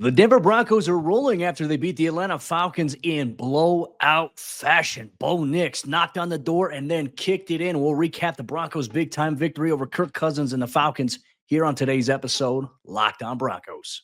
The Denver Broncos are rolling after they beat the Atlanta Falcons in blowout fashion. Bo Nix knocked on the door and then kicked it in. We'll recap the Broncos' big-time victory over Kirk Cousins and the Falcons here on today's episode, Locked On Broncos.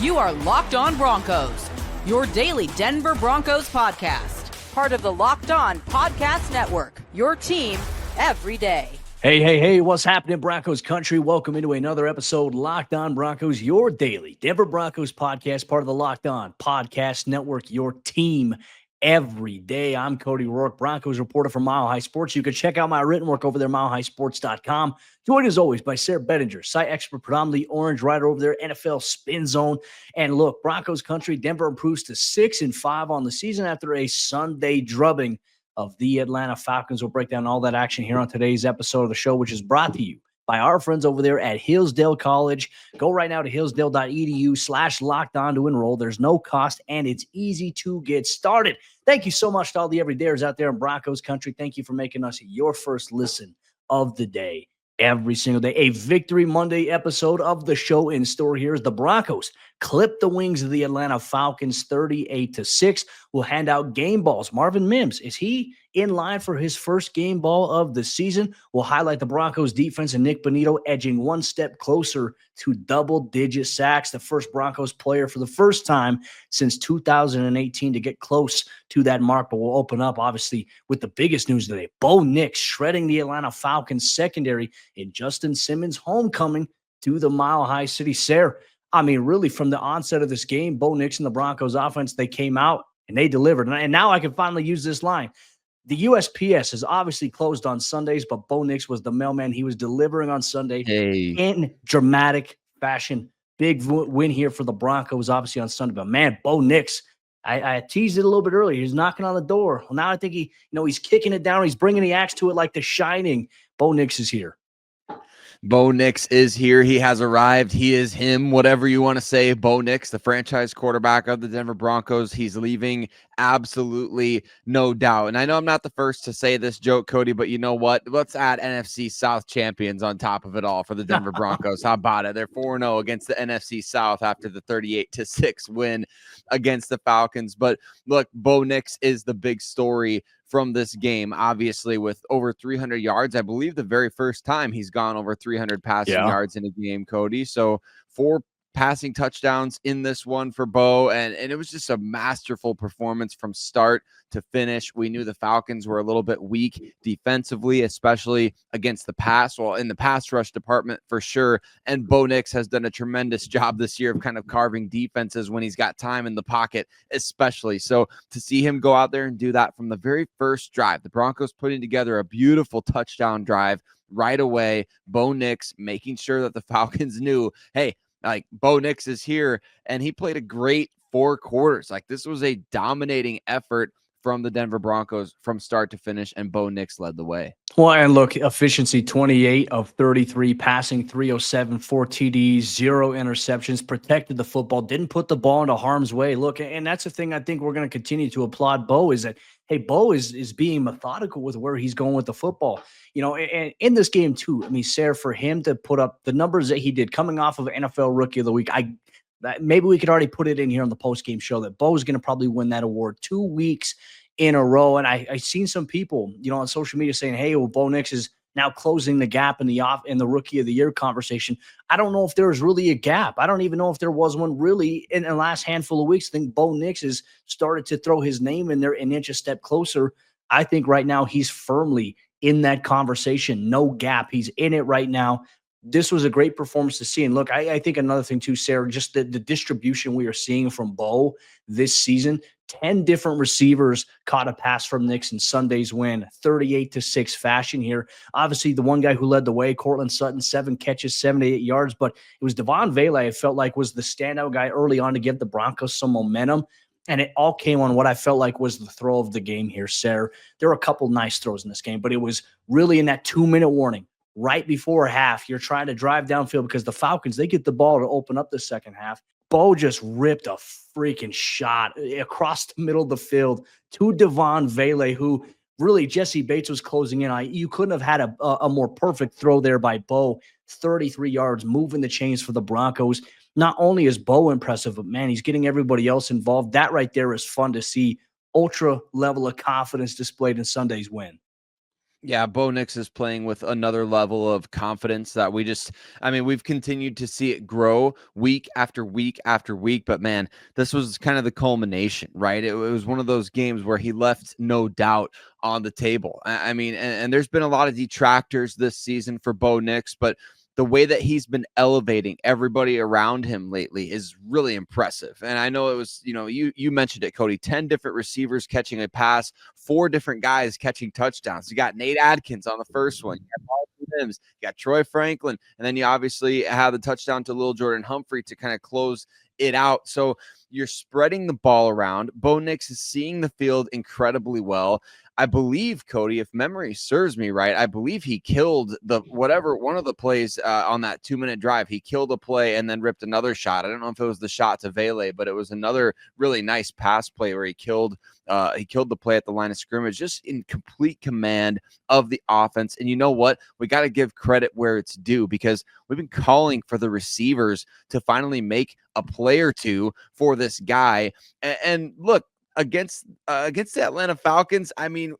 You are Locked On Broncos, your daily Denver Broncos podcast. Part of the Locked On Podcast Network, your team every day. Hey, what's happening, Broncos Country? Welcome into another episode, Locked On Broncos, your daily Denver Broncos podcast, part of the Locked On Podcast Network, your team every day. I'm Cody Roark, Broncos reporter for Mile High Sports. You can check out my written work over there, milehighsports.com. Joined as always by Sayre Bedinger, site expert, predominantly orange, right over there, NFL Spin Zone. And look, Broncos Country, Denver improves to 6-5 on the season after a Sunday drubbing of the Atlanta Falcons. We'll break down all that action here on today's episode of the show, which is brought to you by our friends over there at Hillsdale College. Go right now to hillsdale.edu/lockedon to enroll. There's no cost, and it's easy to get started. Thank you so much to all the everydayers out there in Broncos Country. Thank you for making us your first listen of the day every single day. A Victory Monday episode of the show in store here as the Broncos clip the wings of the Atlanta Falcons 38-6. We'll hand out game balls. Marvin Mims, is he in line for his first game ball of the season? We'll highlight the Broncos defense and Nik Bonitto edging one step closer to double-digit sacks. The first Broncos player for the first time since 2018 to get close to that mark. But we'll open up, obviously, with the biggest news today. Bo Nix shredding the Atlanta Falcons secondary in Justin Simmons' homecoming to the Mile High City. Sayre, I mean, really, from the onset of this game, Bo Nix and the Broncos offense, they came out and they delivered. And now I can finally use this line. The USPS is obviously closed on Sundays, but Bo Nix was the mailman. He was delivering on Sunday in dramatic fashion. Big win here for the Broncos, obviously, on Sunday. But, man, Bo Nix, I teased it a little bit earlier. He's knocking on the door. Well, now I think he's kicking it down. He's bringing the axe to it like The Shining. Bo Nix is here. Bo Nix is here. He has arrived. He is him, whatever you want to say. Bo Nix, the franchise quarterback of the Denver Broncos. He's leaving, absolutely no doubt. And I know I'm not the first to say this joke, Cody, but you know what? Let's add NFC South champions on top of it all for the Denver Broncos. How about it? They're 4-0 against the NFC South after the 38-6 win against the Falcons. But look, Bo Nix is the big story from this game, obviously, with over 300 yards. I believe the very first time he's gone over 300 passing yards in a game, Cody. So 4 passing touchdowns in this one for Bo, and it was just a masterful performance from start to finish. We knew the Falcons were a little bit weak defensively, especially against the pass, well, in the pass rush department for sure, and Bo Nix has done a tremendous job this year of kind of carving defenses when he's got time in the pocket, especially. So to see him go out there and do that from the very first drive, the Broncos putting together a beautiful touchdown drive right away, Bo Nix making sure that the Falcons knew, hey, like, Bo Nix is here, and he played a great 4 quarters. Like, this was a dominating effort from the Denver Broncos from start to finish, and Bo Nix led the way. Well, and look, efficiency 28 of 33, passing 307, 4 TDs, 0 interceptions, protected the football, didn't put the ball into harm's way. Look, and that's the thing I think we're going to continue to applaud Bo is that, hey, Bo is being methodical with where he's going with the football. You know, and in this game too, I mean, Sayre, for him to put up the numbers that he did coming off of NFL Rookie of the Week, maybe we could already put it in here on the post-game show that Bo's going to probably win that award 2 weeks in a row. And I seen some people, on social media saying, hey, well, Bo Nix is now closing the gap in the Rookie of the Year conversation. I don't know if there's really a gap. I don't even know if there was one really in the last handful of weeks. I think Bo Nix has started to throw his name in there and inch a step closer. I think right now he's firmly in that conversation. No gap. He's in it right now. This was a great performance to see. And look, I think another thing too, Sayre, just the distribution we are seeing from Bo this season. 10 different receivers caught a pass from Nix in Sunday's win, 38-6 fashion here. Obviously, the one guy who led the way, Cortland Sutton, 7 catches, 78 yards, but it was Devon Vele, I felt like, was the standout guy early on to give the Broncos some momentum. And it all came on what I felt like was the throw of the game here, Sayre. There were a couple nice throws in this game, but it was really in that 2-minute warning. Right before half, you're trying to drive downfield because the Falcons, they get the ball to open up the second half. Bo just ripped a freaking shot across the middle of the field to Devon Vele, who really Jesse Bates was closing in. You couldn't have had a more perfect throw there by Bo. 33 yards, moving the chains for the Broncos. Not only is Bo impressive, but man, he's getting everybody else involved. That right there is fun to see. Ultra level of confidence displayed in Sunday's win. Yeah, Bo Nix is playing with another level of confidence that we've continued to see it grow week after week after week. But man, this was kind of the culmination, right? It was one of those games where he left no doubt on the table. And there's been a lot of detractors this season for Bo Nix, but the way that he's been elevating everybody around him lately is really impressive. And I know it was, you mentioned it, Cody, 10 different receivers catching a pass, 4 different guys catching touchdowns. You got Nate Adkins on the first one. You got Paul Mims, you got Troy Franklin, and then you obviously have the touchdown to Lil Jordan Humphrey to kind of close it out. So you're spreading the ball around. Bo Nix is seeing the field incredibly well. I believe, Cody, if memory serves me right, I believe he killed one of the plays on that 2-minute drive. He killed a play and then ripped another shot. I don't know if it was the shot to Vele, but it was another really nice pass play where he killed the play at the line of scrimmage, just in complete command of the offense. And you know what? We got to give credit where it's due, because we've been calling for the receivers to finally make a play or two for this guy. And look, against the Atlanta Falcons,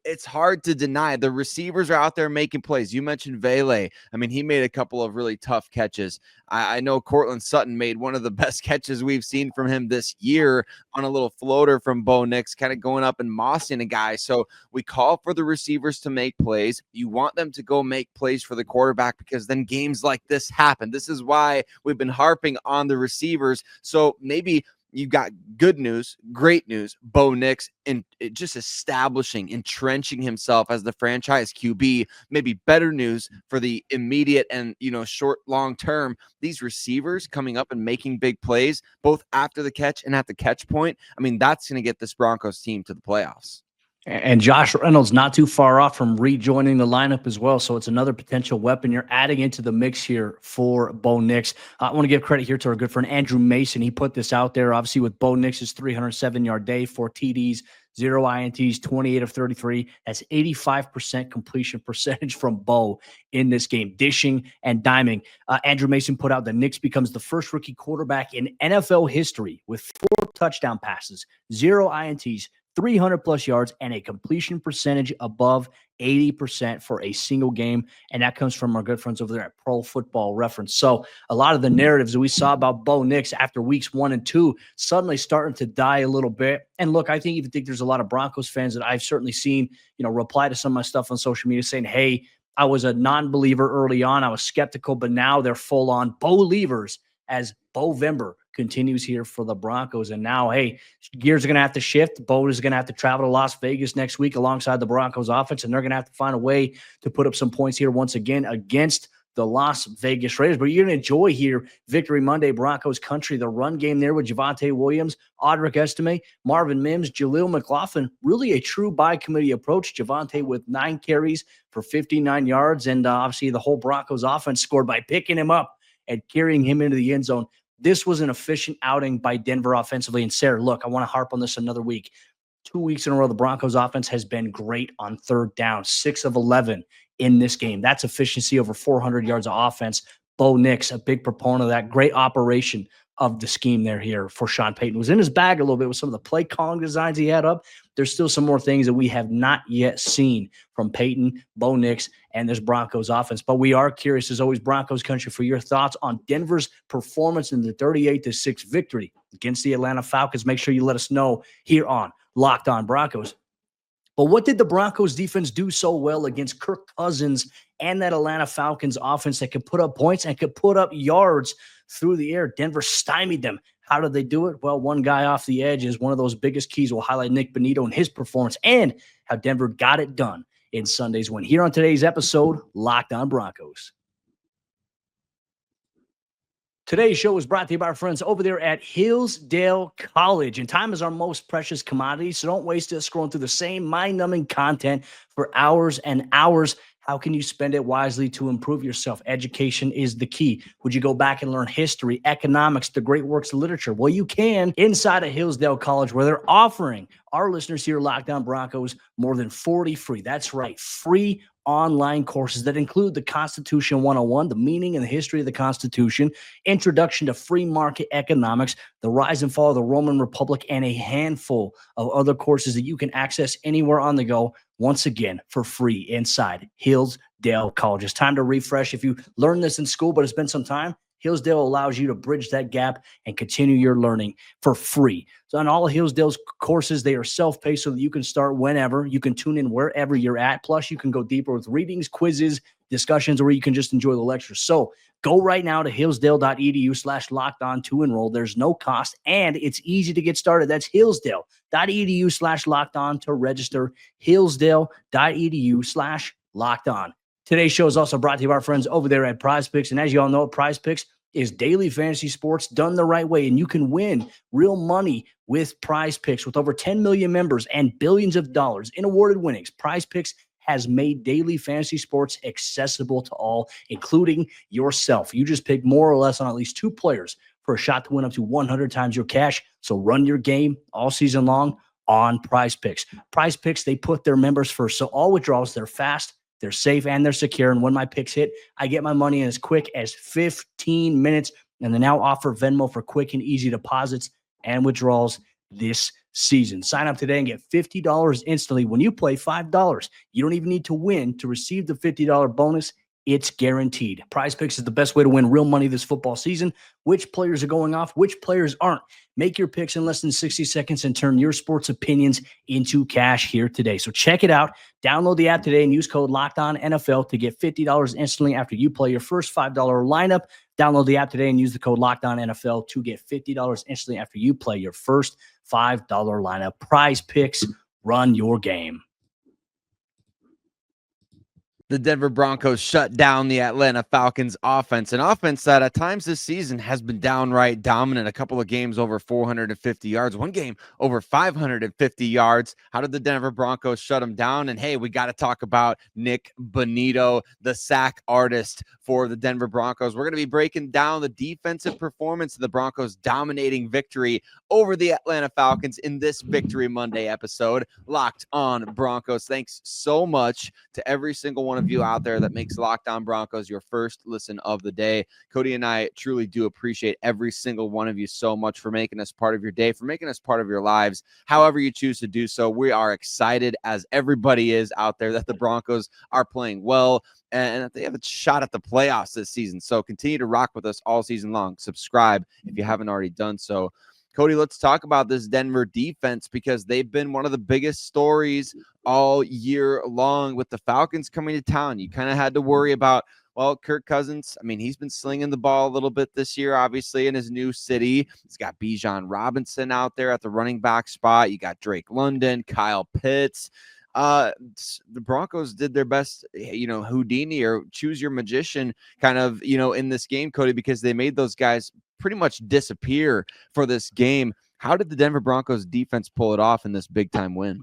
it's hard to deny the receivers are out there making plays. You mentioned Vele. He made a couple of really tough catches. I know Cortland Sutton made one of the best catches we've seen from him this year on a little floater from Bo Nix, kind of going up and mossing a guy. So we call for the receivers to make plays. You want them to go make plays for the quarterback, because then games like this happen. This is why we've been harping on the receivers. So maybe you've got good news, great news. Bo Nix in just entrenching himself as the franchise QB. Maybe better news for the immediate and short, long term. These receivers coming up and making big plays, both after the catch and at the catch point. That's going to get this Broncos team to the playoffs. And Josh Reynolds not too far off from rejoining the lineup as well. So it's another potential weapon you're adding into the mix here for Bo Nix. I want to give credit here to our good friend Andrew Mason. He put this out there, obviously, with Bo Nix's 307-yard day, 4 TDs, 0 INTs, 28 of 33. That's 85% completion percentage from Bo in this game, dishing and diming. Andrew Mason put out that Nix becomes the first rookie quarterback in NFL history with 4 touchdown passes, 0 INTs, 300-plus yards, and a completion percentage above 80% for a single game. And that comes from our good friends over there at Pro Football Reference. So a lot of the narratives that we saw about Bo Nix after weeks 1 and 2 suddenly starting to die a little bit. And look, I even think there's a lot of Broncos fans that I've certainly seen, reply to some of my stuff on social media saying, hey, I was a non-believer early on. I was skeptical, but now they're full-on Bo-levers as Bovember continues here for the Broncos. And now, hey, gears are going to have to shift. Bo is going to have to travel to Las Vegas next week alongside the Broncos offense, and they're going to have to find a way to put up some points here once again against the Las Vegas Raiders. But you're going to enjoy here Victory Monday, Broncos Country, the run game there with Javonte Williams, Audric Estime, Marvin Mims, Jaleel McLaughlin. Really a true by-committee approach. Javonte with 9 carries for 59 yards, and obviously the whole Broncos offense scored by picking him up and carrying him into the end zone. This was an efficient outing by Denver offensively. And Sayre, look, I want to harp on this another week. 2 weeks in a row, the Broncos offense has been great on third down, 6 of 11 in this game. That's efficiency, over 400 yards of offense. Bo Nix, a big proponent of that. Great operation of the scheme here for Sean Payton. It was in his bag a little bit with some of the play calling designs he had up. There's still some more things that we have not yet seen from Payton, Bo Nix, and this Broncos offense. But we are curious, as always, Broncos Country, for your thoughts on Denver's performance in the 38-6 victory against the Atlanta Falcons. Make sure you let us know here on Locked On Broncos. But what did the Broncos defense do so well against Kirk Cousins and that Atlanta Falcons offense that could put up points and could put up yards through the air? Denver stymied them. How did they do it? Well, one guy off the edge is one of those biggest keys. We'll highlight Nik Bonitto and his performance and how Denver got it done in Sunday's win. Here on today's episode, Locked On Broncos. Today's show is brought to you by our friends over there at Hillsdale College. And time is our most precious commodity, so don't waste it scrolling through the same mind-numbing content for hours and hours. How can you spend it wisely to improve yourself? Education is the key. Would you go back and learn history, economics, the great works of literature? Well, you can inside of Hillsdale College, where they're offering our listeners here, Locked On Broncos, more than 40 free. That's right, free online courses that include the Constitution 101, the meaning and the history of the Constitution, introduction to free market economics, the rise and fall of the Roman Republic, and a handful of other courses that you can access anywhere on the go, once again, for free inside Hillsdale College. It's time to refresh. If you learned this in school, but it's been some time, Hillsdale allows you to bridge that gap and continue your learning for free. So on all of Hillsdale's courses, they are self-paced so that you can start whenever. You can tune in wherever you're at. Plus, you can go deeper with readings, quizzes, discussions, or you can just enjoy the lectures. So go right now to hillsdale.edu/lockedon to enroll. There's no cost, and it's easy to get started. That's hillsdale.edu/lockedon to register. hillsdale.edu/lockedon. Today's show is also brought to you by our friends over there at Prize Picks. And as you all know, Prize Picks is daily fantasy sports done the right way. And you can win real money with Prize Picks. With over 10 million members and billions of dollars in awarded winnings, Prize Picks has made daily fantasy sports accessible to all, including yourself. You just pick more or less on at least 2 players for a shot to win up to 100 times your cash. So run your game all season long on Prize Picks. Prize Picks, they put their members first. So all withdrawals, they're fast, they're safe, and they're secure. And when my picks hit, I get my money in as quick as 15 minutes. And they now offer Venmo for quick and easy deposits and withdrawals this season. Sign up today and get $50 instantly when you play $5. You don't even need to win to receive the $50 bonus. It's guaranteed. Prize Picks is the best way to win real money this football season. Which players are going off? Which players aren't? Make your picks in less than 60 seconds and turn your sports opinions into cash here today. So check it out. Download the app today and use code LOCKEDONNFL to get $50 instantly after you play your first $5 lineup. Download the app today and use the code LOCKEDONNFL to get $50 instantly after you play your first $5 lineup. Prize Picks, run your game. The Denver Broncos shut down the Atlanta Falcons offense, an offense that at times this season has been downright dominant. A couple of games over 450 yards, one game over 550 yards. How did the Denver Broncos shut them down? And hey, we got to talk about Nik Bonitto, the sack artist for the Denver Broncos. We're going to be breaking down the defensive performance of the Broncos' dominating victory over the Atlanta Falcons in this Victory Monday episode. Locked On Broncos. Thanks so much to every single one of you out there that makes Locked On Broncos your first listen of the day. Cody and I truly do appreciate every single one of you so much for making us part of your day, for making us part of your lives, however you choose to do so. We are excited, as everybody is out there, that the Broncos are playing well and that they have a shot at the playoffs this season. So continue to rock with us all season long. Subscribe if you haven't already done so. Cody, let's talk about this Denver defense, because they've been one of the biggest stories all year long with the Falcons coming to town. You kind of had to worry about, well, Kirk Cousins. I mean, he's been slinging the ball a little bit this year, obviously, in his new city. He's got Bijan Robinson out there at the running back spot. You got Drake London, Kyle Pitts. The Broncos did their best, Houdini or choose your magician kind of, in this game, Cody, because they made those guys pretty much disappear for this game. How did the Denver Broncos defense pull it off in this big time win?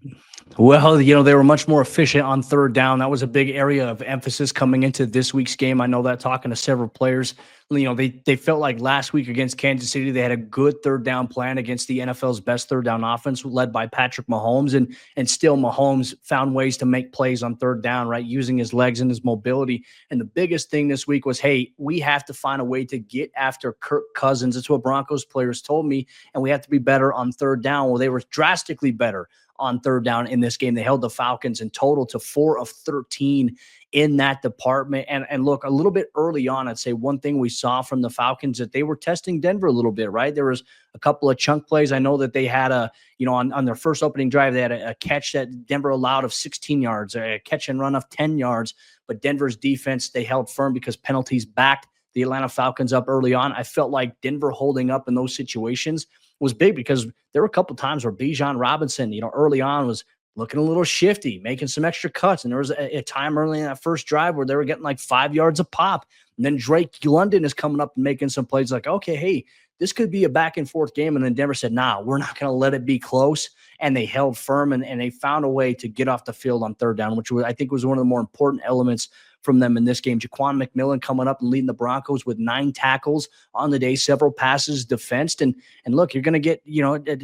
Well, they were much more efficient on third down. That was a big area of emphasis coming into this week's game. I know that, talking to several players, they felt like last week against Kansas City, they had a good third down plan against the NFL's best third down offense led by Patrick Mahomes. And still Mahomes found ways to make plays on third down, right? Using his legs and his mobility. And the biggest thing this week was, hey, we have to find a way to get after Kirk Cousins. That's what Broncos players told me. And we have to be better on third down. Well, they were drastically better on third down in this game. They held the Falcons in total to 4 of 13 in that department. And look, a little bit early on, I'd say one thing we saw from the Falcons, that they were testing Denver a little bit, right? There was a couple of chunk plays. I know that they had on their first opening drive, they had a catch that Denver allowed of 16 yards, a catch and run of 10 yards. But Denver's defense, they held firm because penalties backed the Atlanta Falcons up early on. I felt like Denver holding up in those situations was big, because there were a couple times where Bijan Robinson, early on was looking a little shifty, making some extra cuts. And there was a time early in that first drive where they were getting like 5 yards a pop. And then Drake London is coming up and making some plays like, okay, hey, this could be a back and forth game. And then Denver said, nah, we're not going to let it be close. And they held firm and they found a way to get off the field on third down, which I think was one of the more important elements from them in this game. Jaquan McMillan coming up and leading the Broncos with 9 tackles on the day, several passes defensed. And look, you're going to get,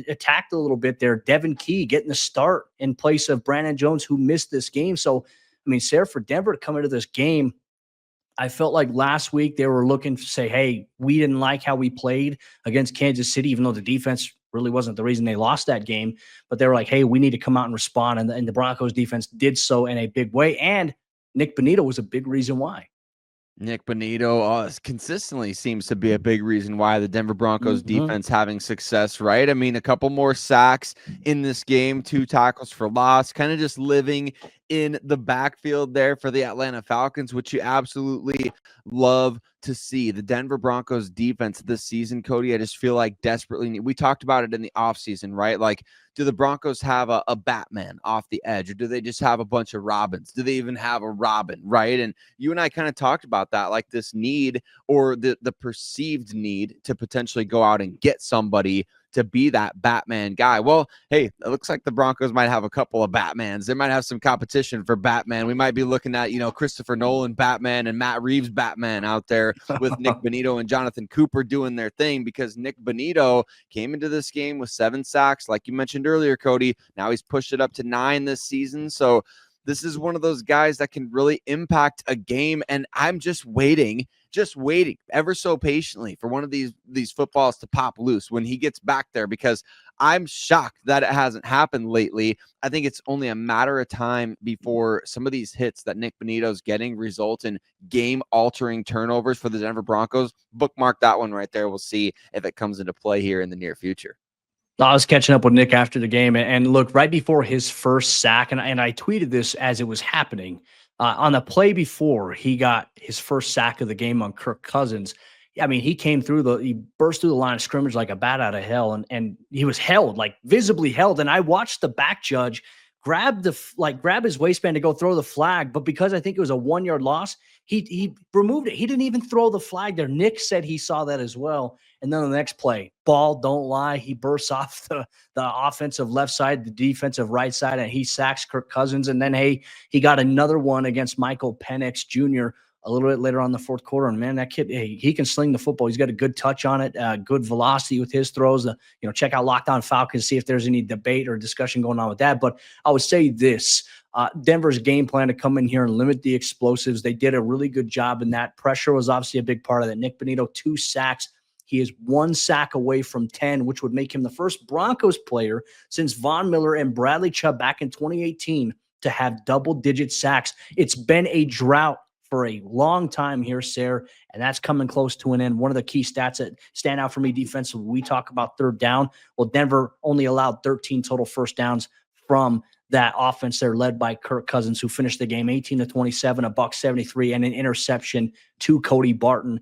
attacked a little bit there. Devin Key getting the start in place of Brandon Jones, who missed this game. So, I mean, Sayre, for Denver to come into this game, I felt like last week they were looking to say, hey, we didn't like how we played against Kansas City, even though the defense really wasn't the reason they lost that game. But they were like, hey, we need to come out and respond. And the Broncos defense did so in a big way. And Nik Bonitto was a big reason why. Nik Bonitto consistently seems to be a big reason why the Denver Broncos defense having success, right? I mean, a couple more sacks in this game, 2 tackles for loss, kind of just living in the backfield there for the Atlanta Falcons, which you absolutely love to see. The Denver Broncos defense this season, Cody, I just feel like desperately need. We talked about it in the offseason, right? Like, do the Broncos have a Batman off the edge, or do they just have a bunch of Robins? Do they even have a Robin, right? And you and I kind of talked about that, like this need or the perceived need to potentially go out and get somebody to be that Batman guy. Well, hey, it looks like the Broncos might have a couple of Batmans. They might have some competition for Batman. We might be looking at, Christopher Nolan Batman and Matt Reeves Batman out there with Nik Bonitto and Jonathan Cooper doing their thing, because Nik Bonitto came into this game with 7 sacks, like you mentioned earlier, Cody. Now he's pushed it up to 9 this season. So this is one of those guys that can really impact a game. And I'm just waiting ever so patiently for one of these footballs to pop loose when he gets back there, because I'm shocked that it hasn't happened lately. I think it's only a matter of time before some of these hits that Nik Bonitto's getting result in game-altering turnovers for the Denver Broncos. Bookmark that one right there. We'll see if it comes into play here in the near future. I was catching up with Nick after the game, and look, right before his first sack, and I tweeted this as it was happening, on the play before he got his first sack of the game on Kirk Cousins. I mean, he burst through the line of scrimmage like a bat out of hell, and he was held, like visibly held. And I watched the back judge grab his waistband to go throw the flag, but because I think it was a 1-yard loss, he removed it. He didn't even throw the flag there. Nick said he saw that as well. And then the next play, ball don't lie. He bursts off the offensive left side, the defensive right side, and he sacks Kirk Cousins. And then, hey, he got another one against Michael Penix Jr. a little bit later on the fourth quarter. And man, that kid, hey, he can sling the football. He's got a good touch on it, good velocity with his throws. Check out Locked On Falcons, see if there's any debate or discussion going on with that. But I would say this. Denver's game plan to come in here and limit the explosives. They did a really good job in that. Pressure was obviously a big part of that. Nik Bonitto, 2 sacks. He is 1 sack away from 10, which would make him the first Broncos player since Von Miller and Bradley Chubb back in 2018 to have double-digit sacks. It's been a drought for a long time here, Sayre, and that's coming close to an end. One of the key stats that stand out for me defensively, we talk about third down. Well, Denver only allowed 13 total first downs from that offense there, led by Kirk Cousins, who finished the game 18-27, $173, and an interception to Cody Barton.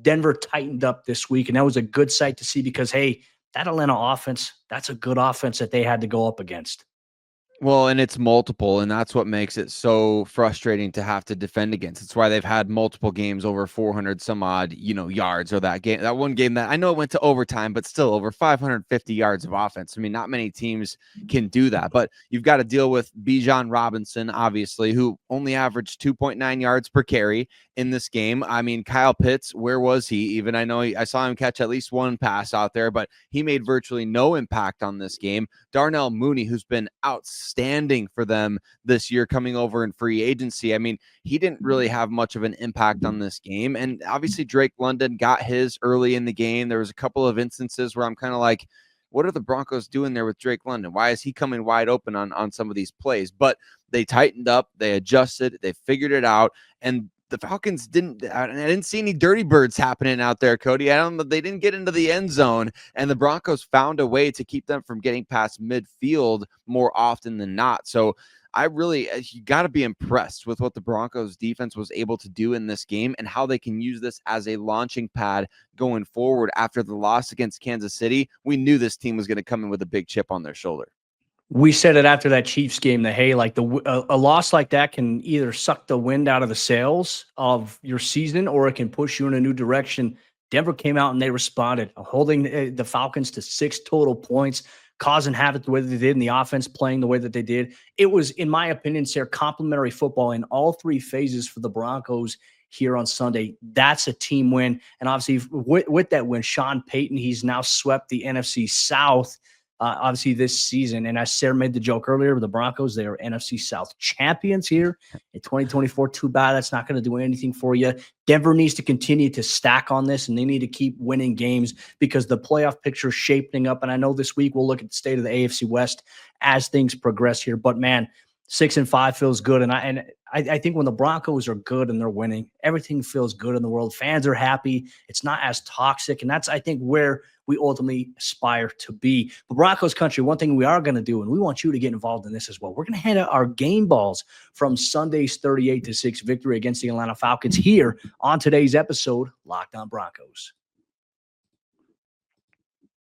Denver tightened up this week, and that was a good sight to see because, hey, that Atlanta offense, that's a good offense that they had to go up against. Well, and it's multiple, and that's what makes it so frustrating to have to defend against. It's why they've had multiple games over 400 some odd, yards, or that one game that I know it went to overtime, but still over 550 yards of offense. I mean, not many teams can do that, but you've got to deal with Bijan Robinson, obviously, who only averaged 2.9 yards per carry in this game. I mean, Kyle Pitts, where was he? Even I know I saw him catch at least one pass out there, but he made virtually no impact on this game. Darnell Mooney, who's been outstanding for them this year, coming over in free agency. I mean, he didn't really have much of an impact on this game. And obviously Drake London got his early in the game. There was a couple of instances where I'm kind of like, what are the Broncos doing there with Drake London? Why is he coming wide open on some of these plays? But they tightened up, they adjusted, they figured it out. And the Falcons I didn't see any dirty birds happening out there, Cody. They didn't get into the end zone, and the Broncos found a way to keep them from getting past midfield more often than not. So you got to be impressed with what the Broncos defense was able to do in this game and how they can use this as a launching pad going forward. After the loss against Kansas City, we knew this team was going to come in with a big chip on their shoulder. We said it after that Chiefs game that, hey, like a loss like that can either suck the wind out of the sails of your season or it can push you in a new direction. Denver came out and they responded, holding the Falcons to 6 total points, causing havoc the way that they did in the offense, playing the way that they did. It was, in my opinion, Sarah, complimentary football in all 3 phases for the Broncos here on Sunday. That's a team win. And obviously, with that win, Sean Payton, he's now swept the NFC South. Obviously, this season. And as Sarah made the joke earlier, the Broncos, they are NFC South champions here in 2024. Too bad that's not going to do anything for you. Denver needs to continue to stack on this, and they need to keep winning games because the playoff picture is shaping up. And I know this week we'll look at the state of the AFC West as things progress here. But, man, 6-5 feels good. And I think when the Broncos are good and they're winning, everything feels good in the world. Fans are happy. It's not as toxic. And that's, I think, where we ultimately aspire to be. But Broncos Country, one thing we are going to do, and we want you to get involved in this as well, we're going to hand out our game balls from Sunday's 38-6 victory against the Atlanta Falcons here on today's episode, Locked On Broncos.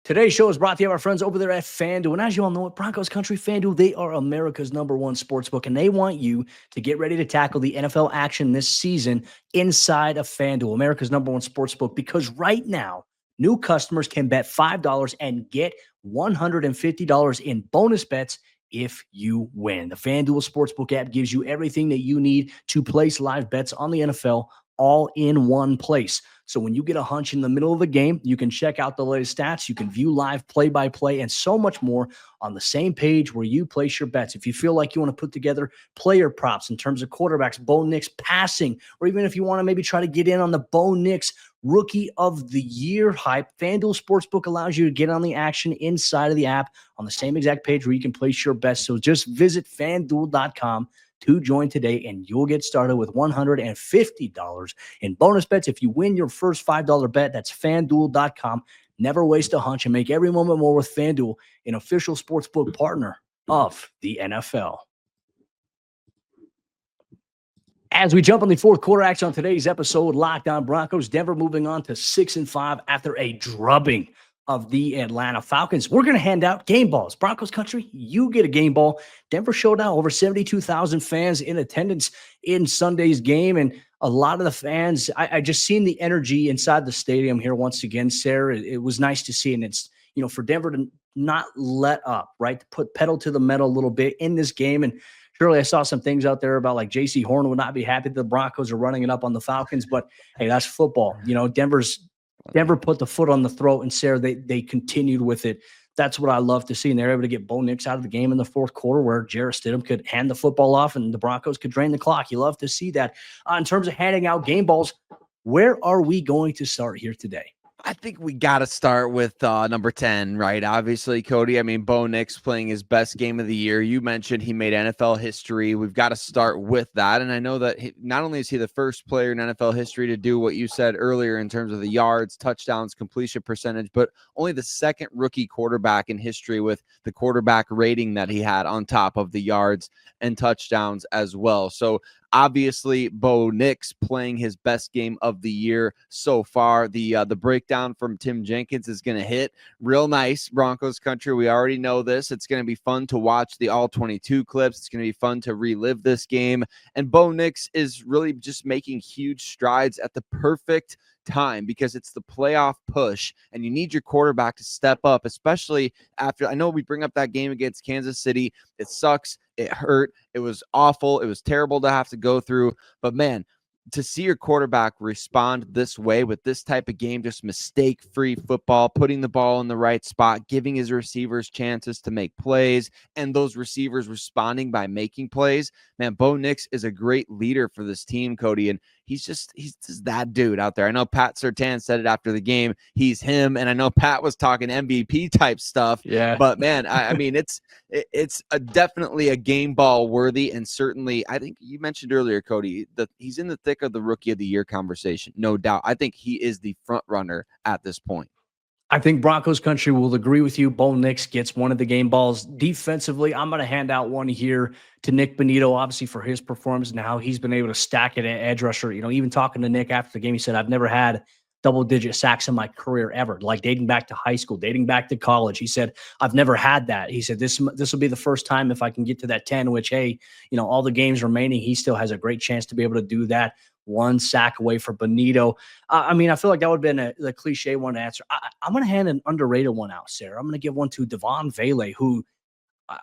Today's show is brought to you by our friends over there at FanDuel. And as you all know, at Broncos Country, FanDuel, they are America's #1 sportsbook, and they want you to get ready to tackle the NFL action this season inside of FanDuel, America's #1 sportsbook, because right now, new customers can bet $5 and get $150 in bonus bets if you win. The FanDuel Sportsbook app gives you everything that you need to place live bets on the NFL all in one place. So when you get a hunch in the middle of the game, you can check out the latest stats, you can view live play-by-play, and so much more on the same page where you place your bets. If you feel like you want to put together player props in terms of quarterbacks, Bo Nix passing, or even if you want to maybe try to get in on the Bo Nix Rookie of the Year hype, FanDuel Sportsbook allows you to get on the action inside of the app on the same exact page where you can place your bets. So just visit FanDuel.com to join today, and you'll get started with $150 in bonus bets if you win your first $5 bet. That's FanDuel.com. Never waste a hunch and make every moment more with FanDuel, an official sportsbook partner of the NFL. As we jump on the fourth quarter action on today's episode, Locked On Broncos, Denver moving on to 6-5 after a drubbing of the Atlanta Falcons. We're going to hand out game balls. Broncos Country, you get a game ball. Denver showed out over 72,000 fans in attendance in Sunday's game, and a lot of the fans, I just seen the energy inside the stadium here once again, Sarah. It was nice to see, and it's, for Denver to not let up, right, to put pedal to the metal a little bit in this game. And surely I saw some things out there about like J.C. Horn would not be happy that the Broncos are running it up on the Falcons, but hey, that's football. Denver put the foot on the throat, and Sarah, they continued with it. That's what I love to see. And they're able to get Bo Nix out of the game in the fourth quarter where Jarrett Stidham could hand the football off and the Broncos could drain the clock. You love to see that. In terms of handing out game balls, where are we going to start here today? I think we got to start with number 10, right? Obviously, Cody, Bo Nix playing his best game of the year. You mentioned he made NFL history. We've got to start with that. And I know that not only is he the first player in NFL history to do what you said earlier in terms of the yards, touchdowns, completion percentage, but only the second rookie quarterback in history with the quarterback rating that he had on top of the yards and touchdowns as well. So obviously, Bo Nix playing his best game of the year so far. The breakdown from Tim Jenkins is going to hit real nice. Broncos Country, we already know this. It's going to be fun to watch the all-22 clips. It's going to be fun to relive this game. And Bo Nix is really just making huge strides at the perfect time because it's the playoff push and you need your quarterback to step up, especially after, I know we bring up that game against Kansas City. It sucks. It hurt. It was awful. It was terrible to have to go through, but man, to see your quarterback respond this way with this type of game, just mistake-free football, putting the ball in the right spot, giving his receivers chances to make plays, and those receivers responding by making plays. Man, Bo Nix is a great leader for this team, Cody, and he's just that dude out there. I know Pat Surtain said it after the game. He's him, and I know Pat was talking MVP type stuff. Yeah. But man, I mean, it's definitely a game ball worthy, and certainly, I think you mentioned earlier, Cody, that he's in the thick of the Rookie of the Year conversation, no doubt. I think he is the front runner at this point. I think Broncos Country will agree with you. Bo Nix gets one of the game balls. Defensively, I'm going to hand out one here to Nik Bonitto, obviously, for his performance and how he's been able to stack it at edge rusher. Even talking to Nick after the game, he said, I've never had double-digit sacks in my career ever, like dating back to high school, dating back to college. He said, I've never had that. He said, this will be the first time if I can get to that 10, which, hey, all the games remaining, he still has a great chance to be able to do that. 1 sack away for Bonitto. I feel like that would have been the cliche one to answer. I'm going to hand an underrated one out, Sayre. I'm going to give one to Devon Vele, who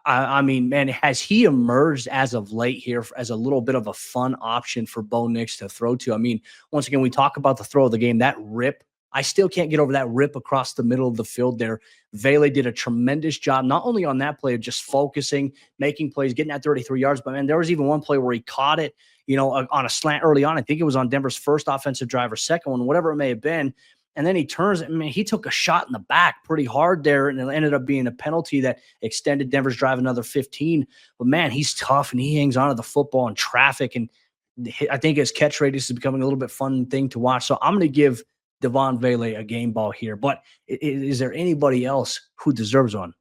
I mean, man, has he emerged as of late here as a little bit of a fun option for Bo Nix to throw to? I mean, once again, we talk about the throw of the game, that rip. I still can't get over that rip across the middle of the field there. Vele did a tremendous job, not only on that play of just focusing, making plays, getting at 33 yards, but man, there was even one play where he caught it, on a slant early on. I think it was on Denver's first offensive drive or second one, whatever it may have been. And then he turns. I mean, he took a shot in the back pretty hard there, and it ended up being a penalty that extended Denver's drive another 15. But man, he's tough, and he hangs on to the football in traffic. And I think his catch radius is becoming a little bit fun thing to watch. So I'm going to give Devon Vele a game ball here. But is there anybody else who deserves one?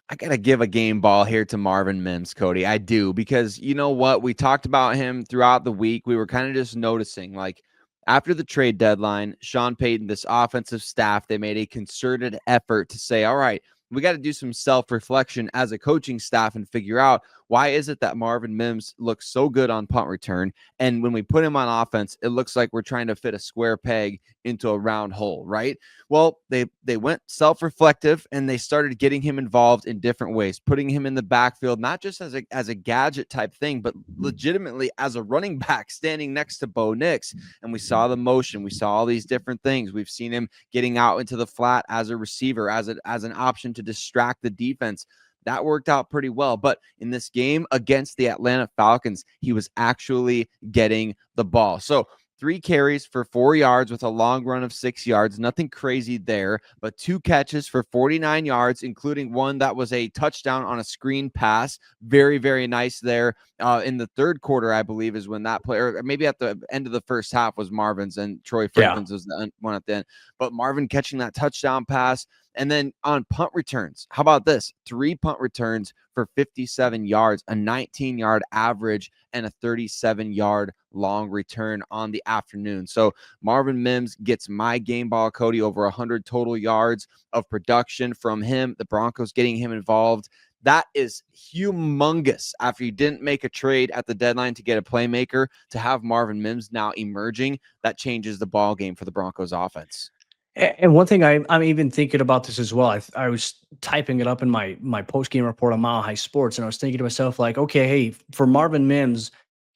I got to give a game ball here to Marvin Mims, Cody. I do, because you know what? We talked about him throughout the week. We were kind of just noticing, like, after the trade deadline, Sean Payton, this offensive staff, they made a concerted effort to say, all right, we got to do some self-reflection as a coaching staff and figure out, why is it that Marvin Mims looks so good on punt return, and when we put him on offense, it looks like we're trying to fit a square peg into a round hole, right? Well, they went self-reflective, and they started getting him involved in different ways, putting him in the backfield, not just as a gadget type thing, but legitimately as a running back standing next to Bo Nix. And we saw the motion. We saw all these different things. We've seen him getting out into the flat as a receiver, as an option to distract the defense. That worked out pretty well. But in this game against the Atlanta Falcons, he was actually getting the ball. So 3 carries for 4 yards with a long run of 6 yards. Nothing crazy there, but 2 catches for 49 yards, including one that was a touchdown on a screen pass. Very, very nice there. In the third quarter, I believe, is when that play, or maybe at the end of the first half, was Marvin's, and Troy Franklin's was the one at the end. But Marvin catching that touchdown pass. And then on punt returns, how about this? 3 punt returns for 57 yards, a 19-yard average, and a 37-yard long return on the afternoon. So Marvin Mims gets my game ball, Cody. Over 100 total yards of production from him. The Broncos getting him involved. That is humongous. After you didn't make a trade at the deadline to get a playmaker, to have Marvin Mims now emerging, that changes the ball game for the Broncos offense. And one thing I'm even thinking about this as well. I was typing it up in my post-game report on Mile High Sports, and I was thinking to myself, like, okay, hey, for Marvin Mims,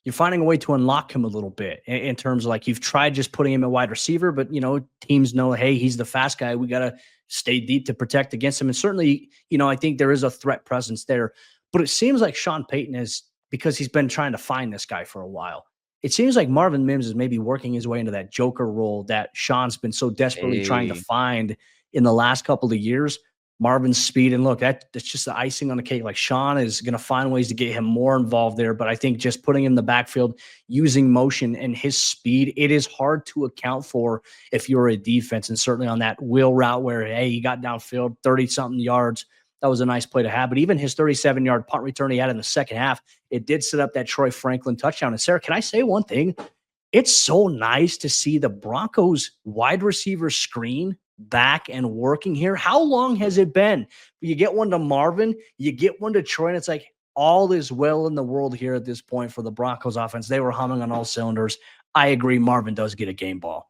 you're finding a way to unlock him a little bit in terms of, like, you've tried just putting him at wide receiver, but, teams know, hey, he's the fast guy. We got to stay deep to protect against him. And certainly, I think there is a threat presence there. But it seems like Sean Payton is, because he's been trying to find this guy for a while, it seems like Marvin Mims is maybe working his way into that joker role that Sean's been so desperately trying to find in the last couple of years. Marvin's speed, and look, that's just the icing on the cake. Like, Sean is going to find ways to get him more involved there, but I think just putting him in the backfield, using motion and his speed, it is hard to account for if you're a defense. And certainly on that wheel route where, hey, he got downfield 30-something yards, that was a nice play to have. But even his 37-yard punt return he had in the second half, it did set up that Troy Franklin touchdown. And Sayre, can I say one thing? It's so nice to see the Broncos wide receiver screen back and working here. How long has it been? You get one to Marvin, you get one to Troy, and it's like all is well in the world here at this point for the Broncos offense. They were humming on all cylinders. I agree, Marvin does get a game ball.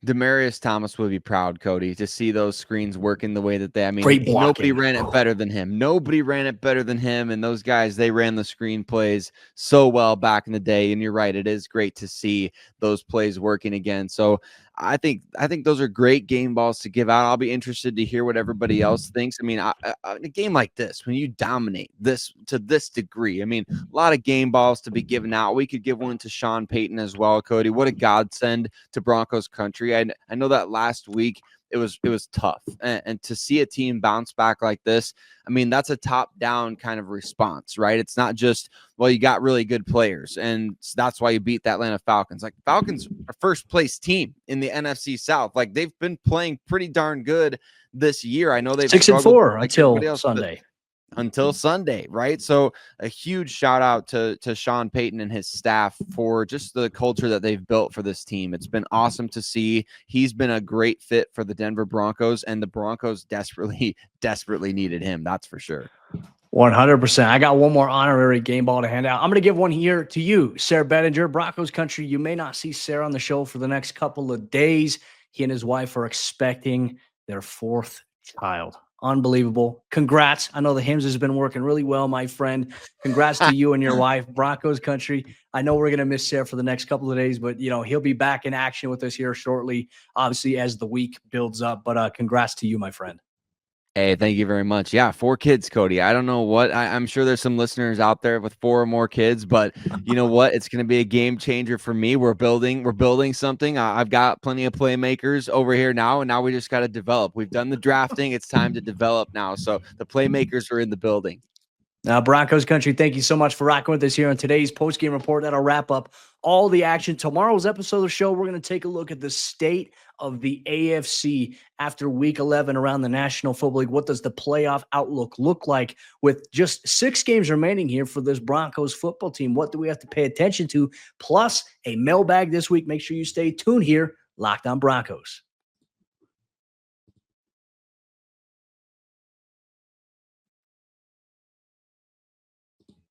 Demaryius Thomas would be proud, Cody, to see those screens working the way that they, nobody ran it better than him. Nobody ran it better than him. And those guys, they ran the screen plays so well back in the day. And you're right, it is great to see those plays working again. So I think those are great game balls to give out. I'll be interested to hear what everybody else thinks. A game like this, when you dominate this to this degree, a lot of game balls to be given out. We could give one to Sean Payton as well, Cody. What a godsend to Broncos country. I know that last week it was tough, and to see a team bounce back like this, that's a top-down kind of response, right? It's not just, well, you got really good players, and that's why you beat the Atlanta Falcons. Like, Falcons are first-place team in the NFC South. Like, they've been playing pretty darn good this year. I know they've 6-4 like until Sunday. until Sunday, right? So a huge shout out to Sean Payton and his staff for just the culture that they've built for this team. It's been awesome to see. He's been a great fit for the Denver Broncos, and the Broncos desperately needed him. That's for sure. 100%. I got one more honorary game ball to hand out. I'm going to give one here to you, Sayre Bedinger, Broncos Country. You may not see Sayre on the show for the next couple of days. He and his wife are expecting their 4th child. Unbelievable. Congrats. I know the Hims has been working really well, my friend. Congrats to you and your wife, Broncos Country. I know we're going to miss Sayre for the next couple of days, but he'll be back in action with us here shortly, obviously, as the week builds up. But congrats to you, my friend. Hey, thank you very much. Yeah, 4 kids, Cody. I don't know what I'm sure there's some listeners out there with 4 or more kids, but you know what? It's going to be a game changer for me. We're building something. I've got plenty of playmakers over here now, and now we just got to develop. We've done the drafting. It's time to develop now. So the playmakers are in the building. Now, Broncos Country, thank you so much for rocking with us here on today's post-game report. That'll wrap up all the action. Tomorrow's episode of the show, we're going to take a look at the state of the AFC after Week 11 around the National Football League. What does the playoff outlook look like with just 6 games remaining here for this Broncos football team? What do we have to pay attention to? Plus, a mailbag this week. Make sure you stay tuned here. Locked on Broncos.